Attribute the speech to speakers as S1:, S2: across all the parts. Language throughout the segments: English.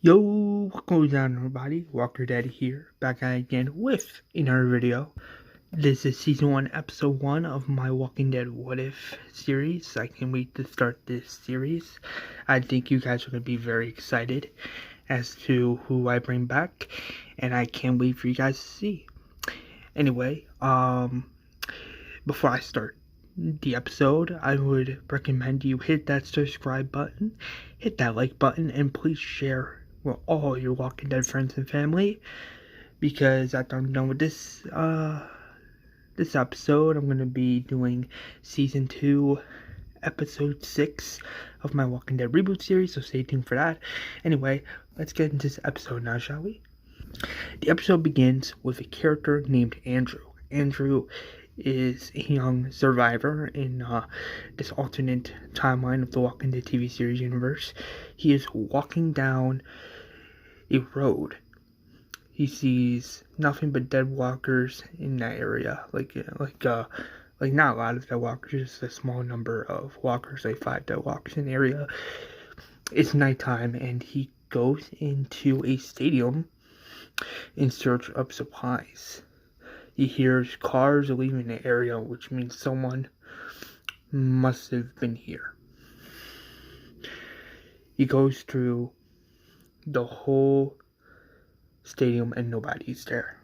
S1: Yo, what goes on, everybody? Walker Daddy here, back at it again with another video. This is season 1, episode 1 of my Walking Dead What If series. I can't wait to start this series. I think you guys are going to be very excited as to who I bring back, and I can't wait for you guys to see. Anyway, before I start the episode, I would recommend you hit that subscribe button, hit that like button, and please share with all your Walking Dead friends and family, because after I'm done with this episode, I'm going to be doing season 2 episode 6 of my Walking Dead reboot series, so stay tuned for that. Anyway, let's get into this episode now, shall we? The episode begins with a character named Andrew. Andrew is a young survivor in this alternate timeline of the Walking Dead TV series universe. He is walking down a road. He sees nothing but dead walkers in that area, like not a lot of dead walkers, just a small number of walkers, like 5 dead walkers in the area. It's nighttime, and he goes into a stadium in search of supplies. He hears cars leaving the area, which means someone must have been here. He goes through the whole stadium and nobody's there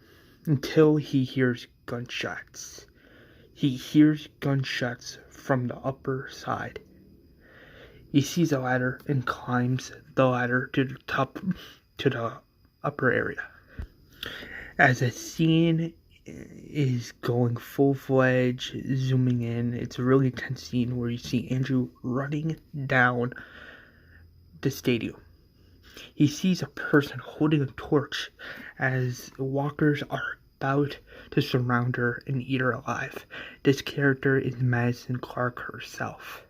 S1: until he hears gunshots. He hears gunshots from the upper side. He sees a ladder and climbs the ladder to the top, to the upper area. As the scene is going full-fledged, zooming in, it's a really intense scene where you see Andrew running down the stadium. He sees a person holding a torch as walkers are about to surround her and eat her alive. This character is Madison Clark herself.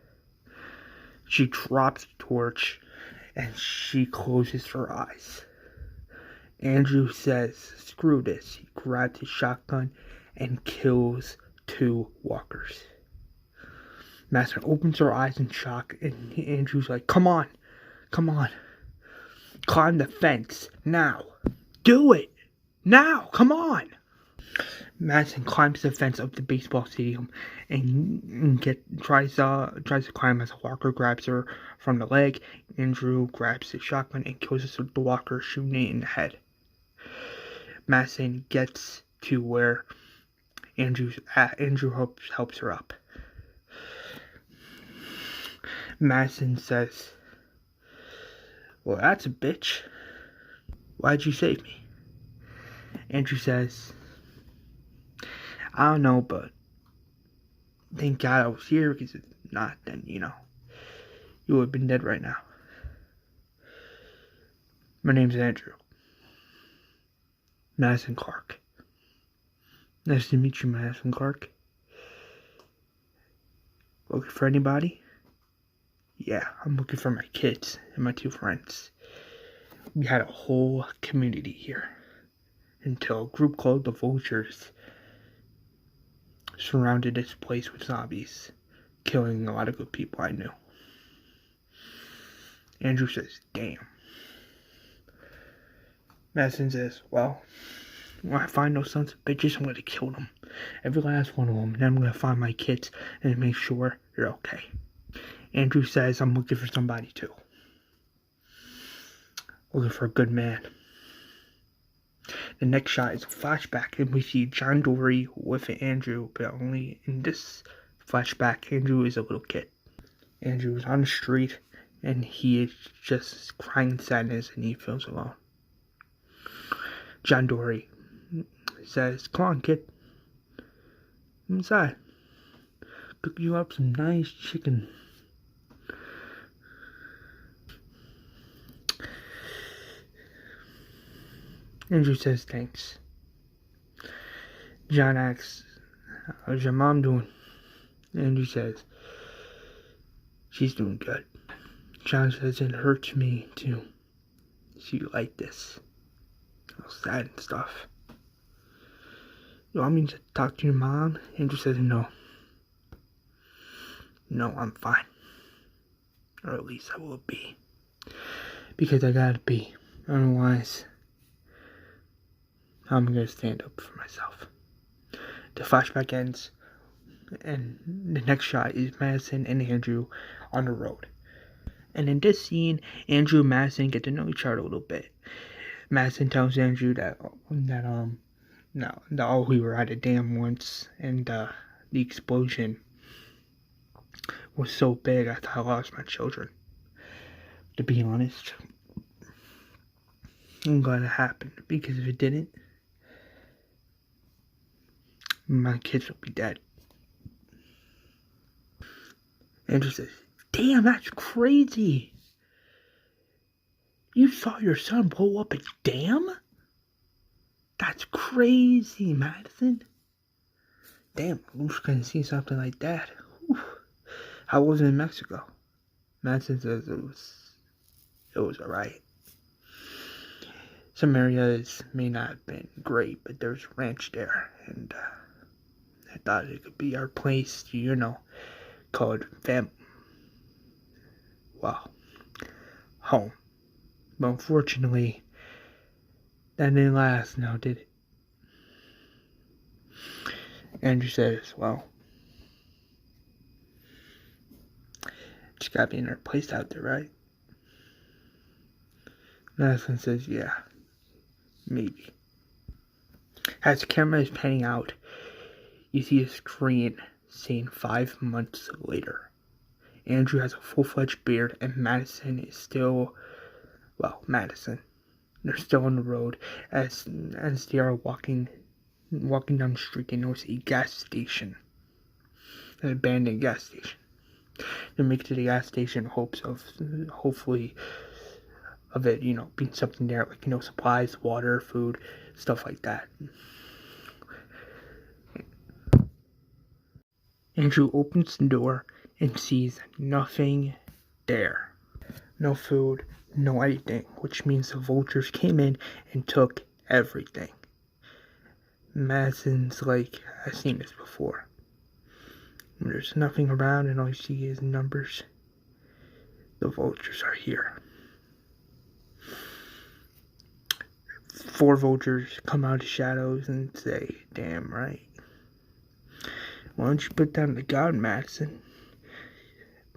S1: She drops the torch and she closes her eyes. Andrew says, "Screw this." He grabs his shotgun and kills 2 walkers. Madison opens her eyes in shock, and Andrew's like, come on. Climb the fence, now. Do it, now, come on. Madison climbs the fence of the baseball stadium and tries to climb as a walker grabs her from the leg. Andrew grabs his shotgun and kills the walker, shooting it in the head. Madison gets to where Andrew's at. Andrew helps her up. Madison says, "Well, that's a bitch. Why'd you save me?" Andrew says, "I don't know, but thank God I was here, because if not, then, you would have been dead right now. My name's Andrew. Madison Clark. Nice to meet you, Madison Clark. Looking for anybody?" "Yeah, I'm looking for my kids and my 2 friends. We had a whole community here until a group called the Vultures surrounded this place with zombies, killing a lot of good people I knew." Andrew says, "Damn." Madison says, "Well, when I find those sons of bitches, I'm going to kill them. Every last one of them. And then I'm going to find my kids and make sure they're okay." Andrew says, "I'm looking for somebody too. Looking for a good man." The next shot is a flashback, and we see John Dorie with Andrew, but only in this flashback, Andrew is a little kid. Andrew is on the street, and he is just crying sadness, and he feels alone. John Dorie says, "Come on, kid. Come inside. Cook you up some nice chicken." Andrew says, "Thanks." John asks, "How's your mom doing?" Andrew says, "She's doing good." John says, "It hurts me to see you like this. All sad and stuff. You want me to talk to your mom?" Andrew says, "No. No, I'm fine. Or at least I will be. Because I gotta be. Otherwise, I'm gonna stand up for myself. The flashback ends, and the next shot is Madison and Andrew on the road. And in this scene, Andrew and Madison get to know each other a little bit. Madison tells Andrew that we were at a dam once, and the explosion was so big I thought I lost my children. To be honest, I'm glad it happened, because if it didn't, my kids would be dead. Andrew says, "Damn, that's crazy. You saw your son blow up a dam? That's crazy, Madison. Damn, I wish I could see something like that. Whew. How was it in Mexico?" Madison says it was alright. Some areas may not have been great, but there's a ranch there, and I thought it could be our place, called home. But unfortunately, that didn't last now, did it? Andrew says, "Well, it's gotta be another place out there, right?" Madison says, "Yeah, maybe." As the camera is panning out, you see a screen saying 5 months later. Andrew has a full-fledged beard, and Madison is still, Madison. They're still on the road. As they are walking down the street, they notice a gas station, an abandoned gas station. They make it to the gas station in hopes of, hopefully, of it, being something there, like, supplies, water, food, stuff like that. Andrew opens the door and sees nothing there. No food, no anything, which means the vultures came in and took everything. Madison's like, "I've seen this before. When there's nothing around and all you see is numbers, the vultures are here." 4 vultures come out of the shadows and say, "Damn right. Why don't you put down the gun, Madison?"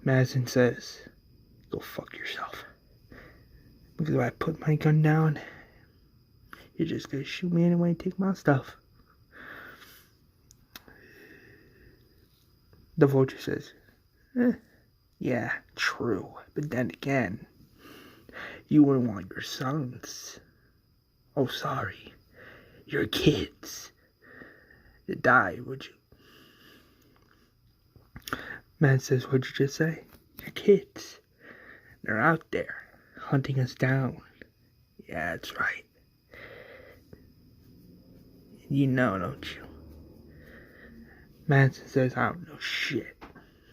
S1: Madison says, "Go fuck yourself. Because if I put my gun down, you're just gonna shoot me anyway and take my stuff." The vulture says, "Yeah, true. But then again, you wouldn't want your sons, your kids, to die, would you?" Man says, "What'd you just say?" "Your kids. They're out there, hunting us down." "Yeah, that's right. You know, don't you?" Madison says, "I don't know shit.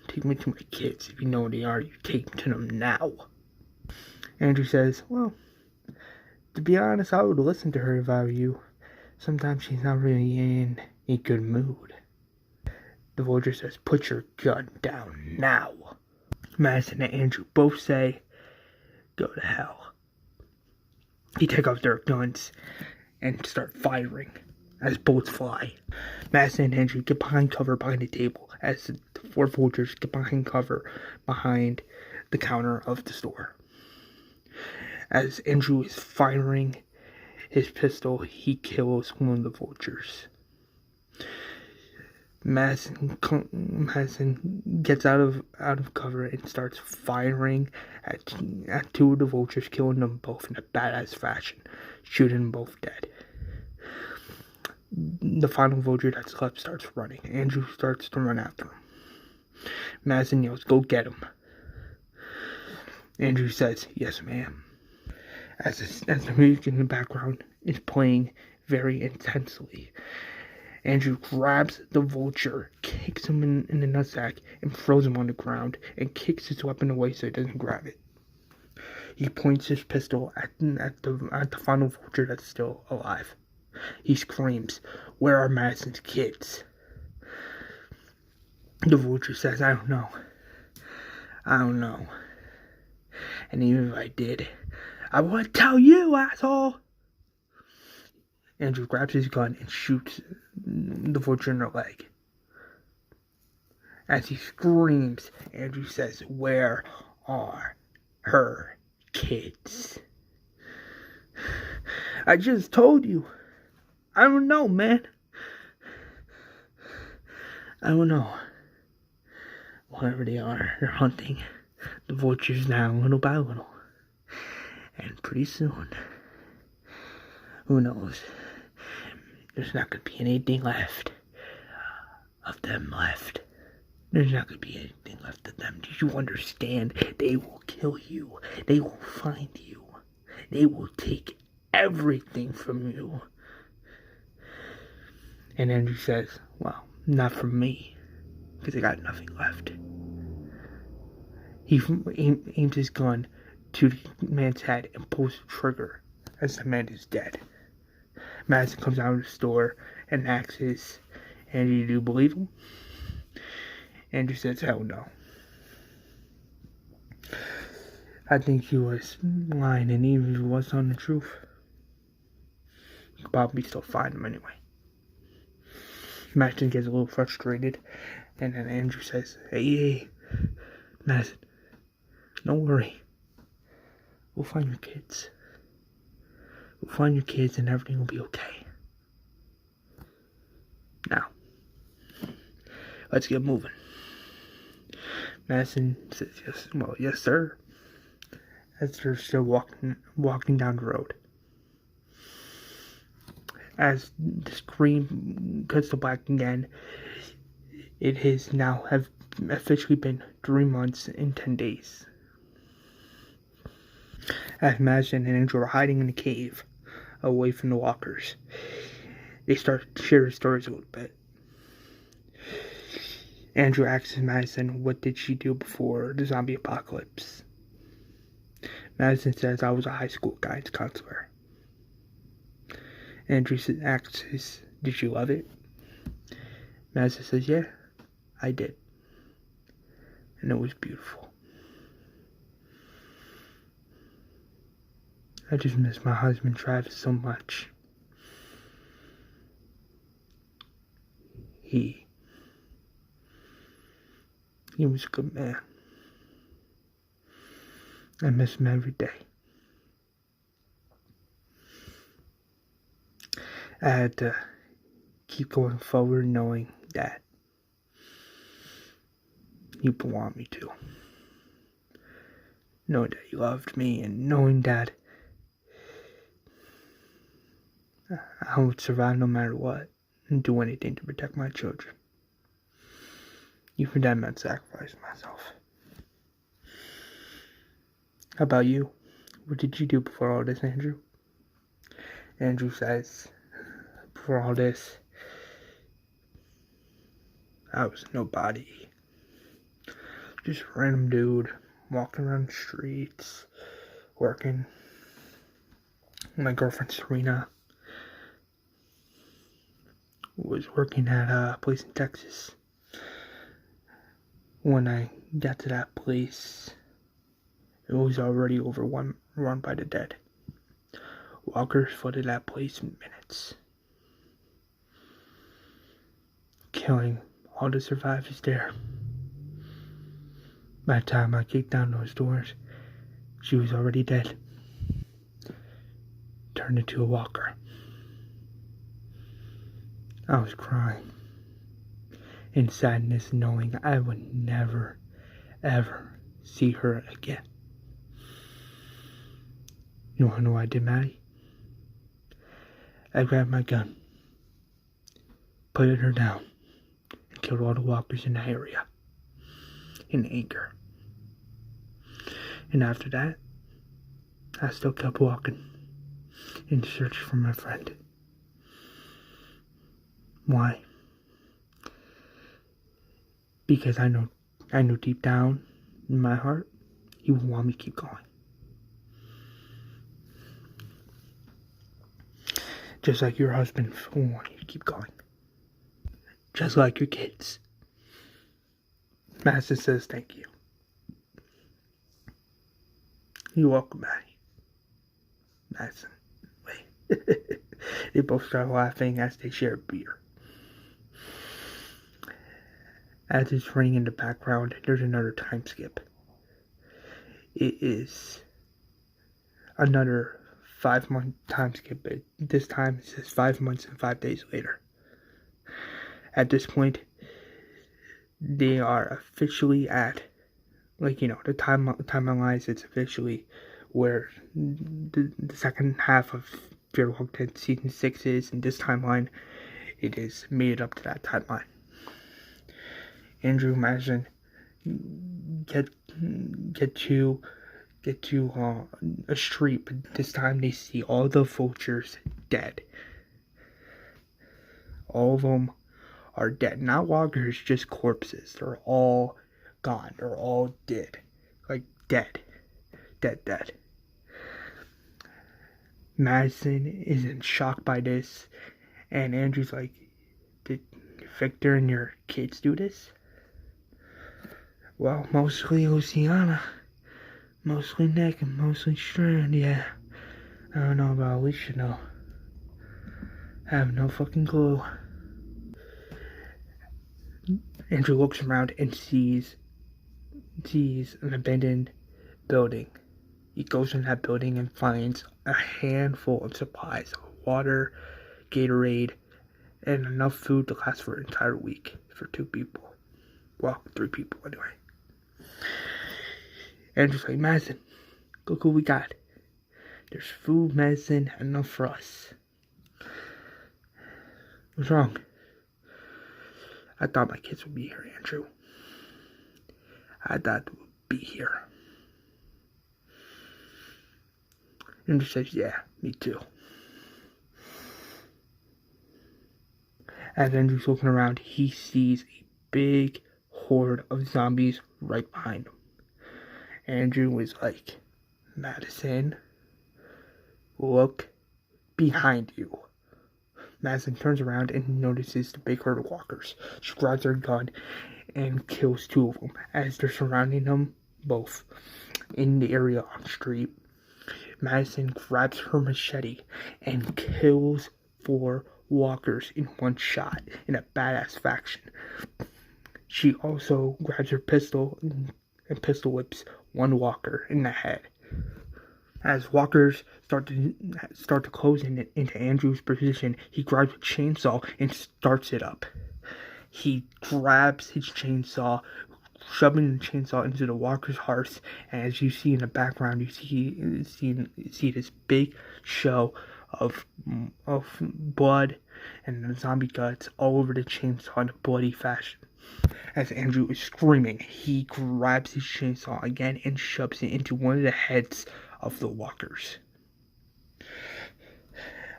S1: Take me to my kids. If you know where they are, you take them to them now." Andrew says, "Well, to be honest, I would listen to her if I were you. Sometimes she's not really in a good mood." The vulture says, "Put your gun down now." Madison and Andrew both say, "Go to hell." They take off their guns and start firing as bullets fly. Madison and Andrew get behind cover behind the table as the 4 vultures get behind cover behind the counter of the store. As Andrew is firing his pistol, he kills one of the vultures. Madison gets out of cover and starts firing at 2 of the vultures, killing them both in a badass fashion, shooting them both dead. The final vulture that's left starts running. Andrew starts to run after him. Madison yells, "Go get him." Andrew says, "Yes, ma'am." As the music in the background is playing very intensely, Andrew grabs the vulture, kicks him in the nutsack, and throws him on the ground, and kicks his weapon away so he doesn't grab it. He points his pistol at the final vulture that's still alive. He screams, "Where are Madison's kids?" The vulture says, I don't know. And even if I did, I want to tell you, asshole. Andrew grabs his gun and shoots the vulture in the leg. As he screams, Andrew says, "Where are her kids?" I just told you. I don't know, man. I don't know. Wherever they are, they're hunting the vultures now, little by little. And pretty soon, who knows, there's not going to be anything left of them left. There's not going to be anything left of them. Do you understand? They will kill you. They will find you. They will take everything from you. And Andrew says, well, not from me, because I got nothing left. He aims his gun to the man's head and pulls the trigger as the man is dead. Madison comes out of the store and asks Andrew, do you believe him? Andrew says, hell no. I think he was lying, and even if he was telling the truth, you could probably still find him anyway. Madison gets a little frustrated, and then Andrew says, hey, Madison, don't worry. We'll find your kids. We'll find your kids and everything will be okay. Now, let's get moving. Madison says, yes, sir. As they're still walking down the road. As the screen cuts to black again, it has now have officially been 3 months and 10 days. As Madison and Andrew are hiding in a cave, away from the walkers, they start to share stories a little bit. Andrew asks Madison, what did she do before the zombie apocalypse? Madison says, I was a high school guidance counselor. Andrew asks, did you love it? Madison says, yeah, I did. And it was beautiful. I just miss my husband Travis so much. He was a good man. I miss him every day. I had to keep going forward knowing that you want me to. Knowing that you loved me and knowing that I would survive no matter what and do anything to protect my children. Even that meant sacrificing myself. How about you? What did you do before all this, Andrew? Andrew says, before all this, I was nobody. Just a random dude walking around the streets, working. My girlfriend Serena was working at a place in Texas. When I got to that place, it was already overrun by the dead. Walkers flooded that place in minutes, killing all the survivors there. By the time I kicked down those doors, she was already dead, turned into a walker. I was crying in sadness, knowing I would never, ever see her again. You wanna know what I did, Maddie? I grabbed my gun, put her down, and killed all the walkers in the area, in anger. And after that, I still kept walking, in search for my friend. Why? Because I know deep down in my heart, he would want me to keep going. Just like your husband will want you to keep going. Just like your kids. Madison says thank you. You're welcome, Maddie. Madison, wait. They both start laughing as they share beer. As it's running in the background, there's another time skip. It is another 5-month time skip, but this time it says 5 months and 5 days later. At this point, they are officially at, the timeline, it's officially where the second half of Fear the Walking Dead Season 6 is. In this timeline, it is made up to that timeline. Andrew, Madison get to a street, but this time they see all the vultures dead. All of them are dead. Not walkers, just corpses. They're all gone. They're all dead. Like, dead. Dead. Madison is in shock by this, and Andrew's like, did Victor and your kids do this? Well, mostly Luciana. Mostly Nick and mostly Strand, yeah. I don't know about Alicia, though. I have no fucking clue. Andrew looks around and sees an abandoned building. He goes in that building and finds a handful of supplies of water, Gatorade, and enough food to last for an entire week for 2 people. Well, 3 people anyway. Andrew's like, Madison, look what we got. There's food, medicine, enough for us. What's wrong? I thought my kids would be here, Andrew. I thought they would be here. Andrew says, yeah, me too. As Andrew's looking around, he sees a big horde of zombies right behind him. Andrew was like, Madison, look behind you. Madison turns around and notices the big herd of walkers. She grabs her gun and kills 2 of them as they're surrounding them both in the area on the street. Madison grabs her machete and kills 4 walkers in one shot in a badass fashion. She also grabs her pistol and pistol whips 1 walker in the head. As walkers start to close into Andrew's position, he grabs a chainsaw and starts it up. He grabs his chainsaw, shoving the chainsaw into the walker's hearts, and as you see in the background, you see this big show of blood and the zombie guts all over the chainsaw in a bloody fashion. As Andrew is screaming, he grabs his chainsaw again and shoves it into one of the heads of the walkers.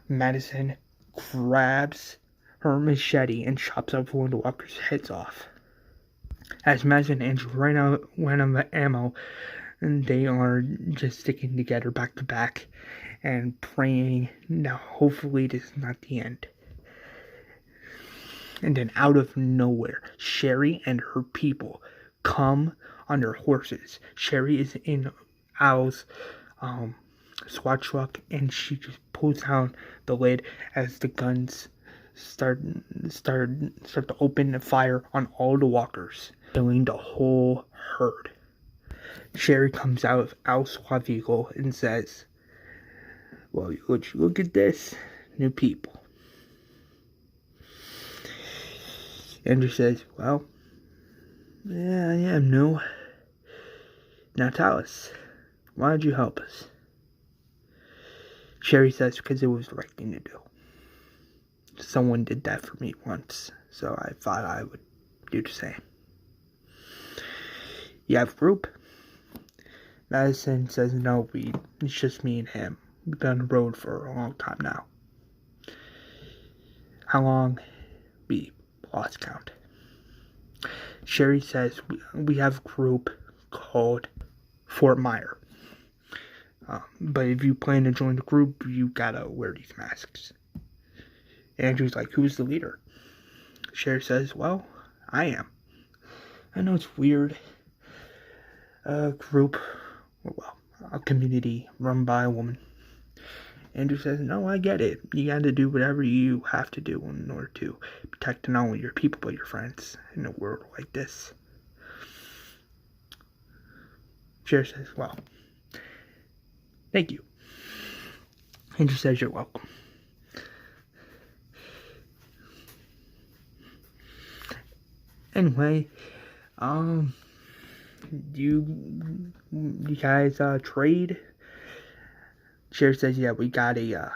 S1: Madison grabs her machete and chops off one of the walkers' heads off. As Madison and Andrew ran out of ammo, and they are just sticking together back to back and praying, now hopefully this is not the end. And then out of nowhere, Sherry and her people come on their horses. Sherry is in Al's SWAT truck, and she just pulls down the lid as the guns start to open and fire on all the walkers, killing the whole herd. Sherry comes out of Al's SWAT vehicle and says, well, would you look at this? New people. Andrew says, well, yeah, I am new. Now tell us, why did you help us? Sherry says, because it was the right thing to do. Someone did that for me once, so I thought I would do the same. You have a group? Madison says, no, it's just me and him. We've been on the road for a long time now. How long? We lost count. Sherry says, we have a group called Fort Myer. But if you plan to join the group, you gotta wear these masks. Andrew's like, who's the leader? Sherry says, well, I am. I know it's weird. A group, well, a community run by a woman. Andrew says, no, I get it. You got to do whatever you have to do in order to protect not only your people but your friends in a world like this. Sherry says, well, thank you. Andrew says, you're welcome. Anyway, you guys trade? Sherry says, yeah, we got a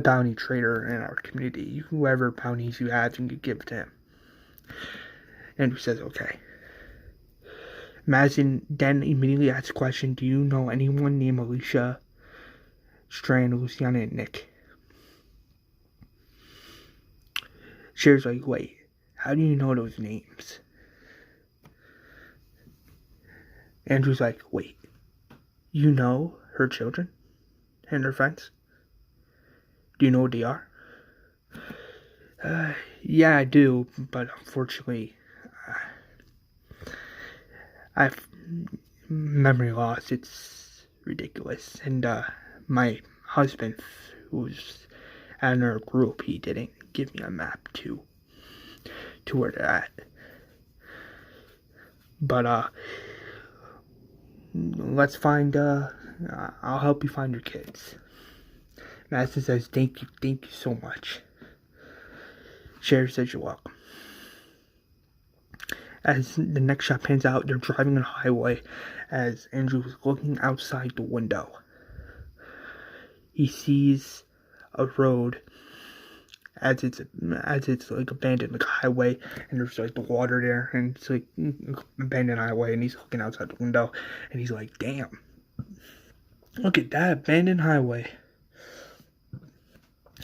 S1: bounty trader in our community. Whoever bounties you have, you can give it to him. Andrew says, okay. Madison then immediately asks a question, do you know anyone named Alicia, Strand, Luciana, and Nick? Sherry's like, wait, how do you know those names? Andrew's like, wait, you know her children and her friends? Do you know what they are? Yeah, I do, but unfortunately, I've memory loss. It's ridiculous. And my husband, who's in our group, he didn't give me a map to where they're at. But let's find. I'll help you find your kids. Madison says, thank you so much. Sherry says, you're welcome. As the next shot pans out, they're driving on a highway as Andrew is looking outside the window. He sees a road as it's like abandoned, like a highway, and there's like the water there, and it's like abandoned highway, and he's looking outside the window, and he's like, damn, look at that abandoned highway.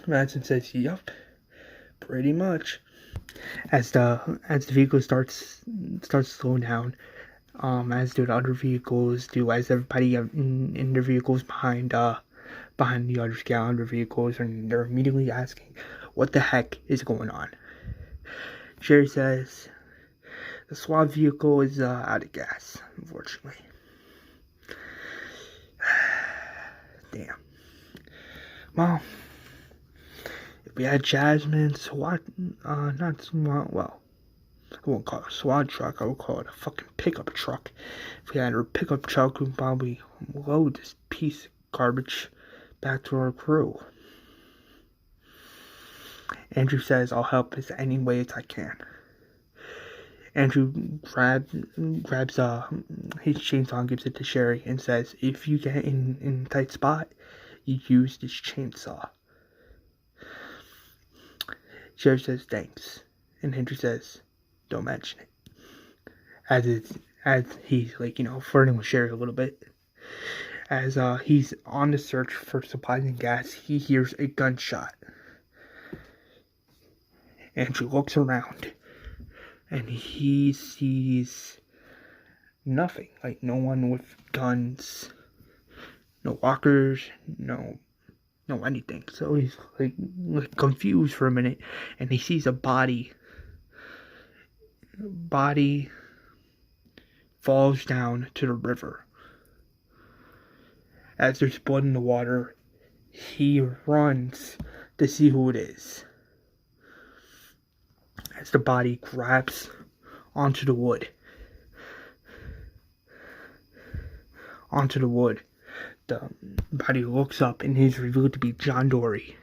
S1: Madison says, yep, pretty much. As the vehicle starts slowing down, as do the other vehicles do, as everybody in their vehicles behind the others get on their vehicles, and they're immediately asking, what the heck is going on? Sherry says, the SWAT vehicle is out of gas, unfortunately. Damn. Well, if we had Jasmine SWAT, not SWAT, well, I won't call it a SWAT truck, I would call it a fucking pickup truck. If we had her pickup truck, we'd probably load this piece of garbage back to our crew. Andrew says, I'll help as any way as I can. Andrew grabs his chainsaw and gives it to Sherry and says, if you get in a tight spot, you use this chainsaw. Sherry says, thanks. And Andrew says, don't mention it. As he's like, flirting with Sherry a little bit. As he's on the search for supplies and gas, he hears a gunshot. Andrew looks around, and he sees nothing. Like, no one with guns, no walkers, no anything. So he's like confused for a minute, and he sees a body falls down to the river. As there's blood in the water, he runs to see who it is. As the body grabs onto the wood, the body looks up and is revealed to be John Dory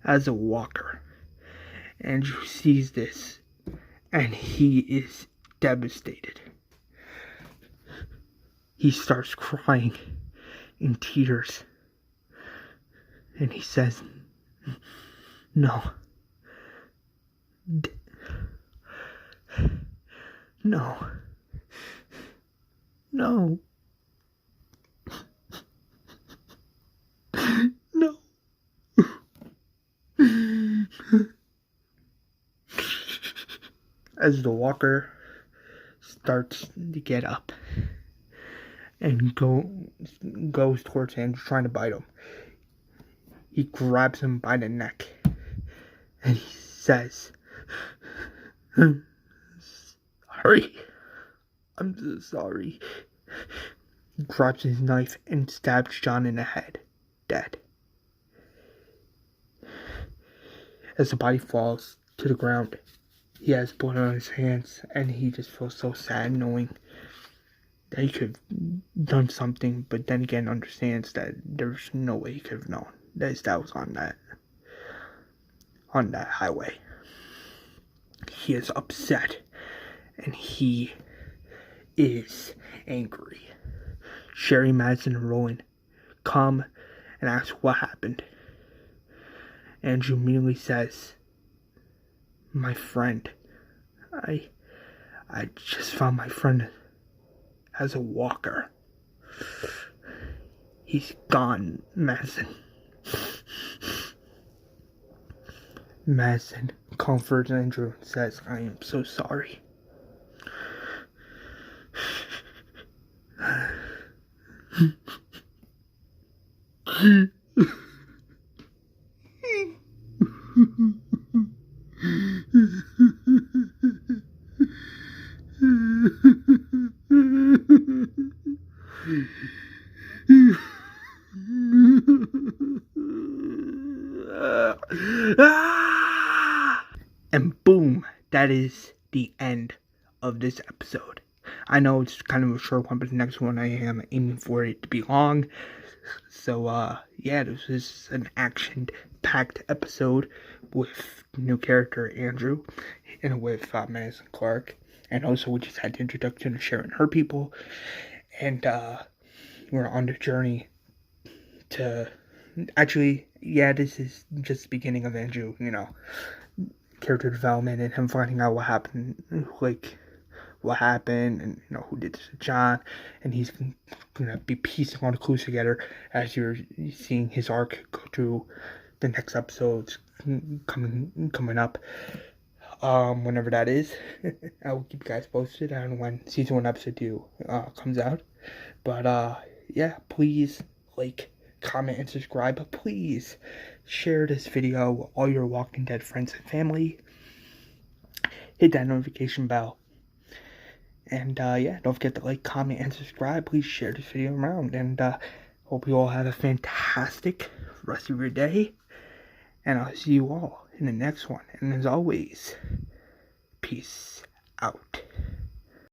S1: as a walker. Andrew sees this and he is devastated. He starts crying in tears and he says, no. No. No. No. As the walker starts to get up and goes towards Andrew, trying to bite him, he grabs him by the neck and he says, sorry. I'm so sorry. He grabs his knife and stabs John in the head. dead. As the body falls to the ground, he has blood on his hands, and he just feels so sad knowing that he could have done something, but then again understands that there's no way he could have known that his dad was on that highway. He is upset, and he is angry. Sherry, Madison, and Roland come and ask what happened. Andrew immediately says, "My friend, I just found my friend as a walker. He's gone, Madison." Madison comforts Andrew and says, "I am so sorry." And boom, that is the end of this episode. I know it's kind of a short one, but the next one I am aiming for it to be long. So, yeah, this is an action-packed episode with new character Andrew and with Madison Clark. And also we just had the introduction of Sharon and her people. And we're on the journey to... Actually, yeah, this is just the beginning of Andrew, character development and him finding out what happened, and who did this to John, and he's gonna be piecing all the clues together as you're seeing his arc go through the next episodes coming up. Whenever that is, I will keep you guys posted on when season 1 episode 2 comes out. But yeah, please comment, and subscribe. But please share this video with all your Walking Dead friends and family. Hit that notification bell. And yeah, don't forget to comment, and subscribe. Please share this video around. And hope you all have a fantastic rest of your day. And I'll see you all in the next one. And as always, peace out.